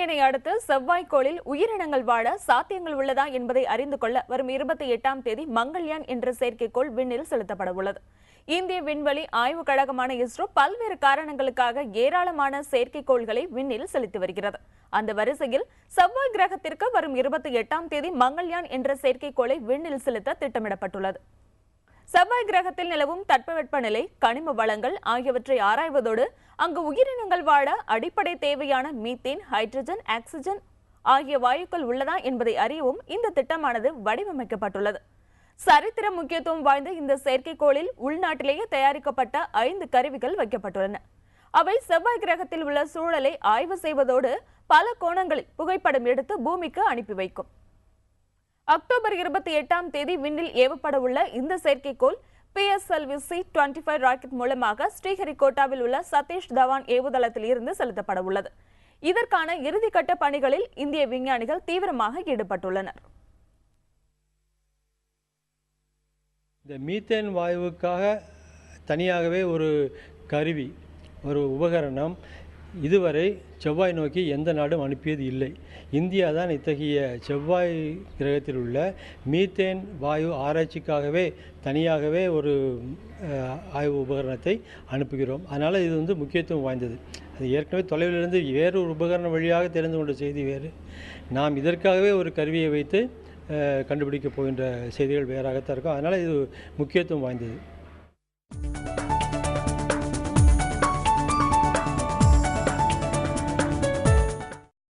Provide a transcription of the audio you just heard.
சந்திரயானை அடுத்து செவ்வாய்க்கோளில் உயிரினங்கள் வாழ சாத்தியங்கள் உள்ளதா என்பதை அறிந்து கொள்ள வரும் 28ஆம் தேதி மங்கள்யான் என்ற செயற்கைக்கோள் விண்ணில் செலுத்தப்பட உள்ளது. இந்திய விண்வெளி ஆய்வுக் கழகமான இஸ்ரோ பல்வேறு காரணங்களுக்காக ஏராளமான செயற்கைக்கோள்களை விண்ணில் செலுத்தி வருகிறது. அந்த வரிசையில் செவ்வாய் கிரகத்திற்கு வரும் 28ஆம் தேதி மங்கள்யான் என்ற செயற்கைக்கோளை விண்ணில் செலுத்த திட்டமிடப்பட்டுள்ளது. செவ்வாய் கிரகத்தில் நிலவும் தட்பவெப்பநிலை, கனிம வளங்கள் ஆகியவற்றை ஆராய்வதோடு அங்கு உயிரினங்கள் வாழ அடிப்படை தேவையான மீத்தேன், ஹைட்ரஜன், ஆக்சிஜன் ஆகிய வாயுக்கள் உள்ளதா என்பதை அறியவும் இந்த திட்டமானது வடிவமைக்கப்பட்டுள்ளது. சரித்திர முக்கியத்துவம் வாய்ந்த இந்த செயற்கைக்கோளில் உள்நாட்டிலேயே தயாரிக்கப்பட்ட 5 கருவிகள் வைக்கப்பட்டுள்ளன. அவை செவ்வாய் கிரகத்தில் உள்ள சூழலை ஆய்வு செய்வதோடு பல கோணங்களில் புகைப்படம் எடுத்து பூமிக்கு அனுப்பி வைக்கும். அக்டோபர் 28ஆம் தேதி விண்ணில் ஏவப்பட உள்ள இந்த செயற்கைக்கோள் PSLV-C-25 ராக்கெட் மூலமாக ஸ்ரீஹரிகோட்டாவில் உள்ள சதீஷ் தவான் ஏவுதளத்தில் இருந்து செலுத்தப்பட உள்ளது. இதற்கான இறுதிக்கட்ட பணிகளில் இந்திய விஞ்ஞானிகள் தீவிரமாக ஈடுபட்டுள்ளனர். இந்த மீத்தேன் வாயுவுக்காக தனியாகவே ஒரு கருவி, ஒரு உபகரணம் இதுவரை செவ்வாய் நோக்கி எந்த நாடும் அனுப்பியது இல்லை. இந்தியா தான் இத்தகைய செவ்வாய் கிரகத்தில் உள்ள மீத்தேன் வாயு ஆராய்ச்சிக்காகவே தனியாகவே ஒரு ஆய்வு உபகரணத்தை அனுப்புகிறோம். அதனால் இது முக்கியத்துவம் வாய்ந்தது. அது ஏற்கனவே தொலைவிலிருந்து வேறு ஒரு உபகரணம் வழியாக தெரிந்து கொண்ட செய்தி வேறு. நாம் இதற்காகவே ஒரு கருவியை வைத்து கண்டுபிடிக்கப் போகின்ற செய்திகள் வேறாகத்தான் இருக்கும். அதனால் இது முக்கியத்துவம் வாய்ந்தது.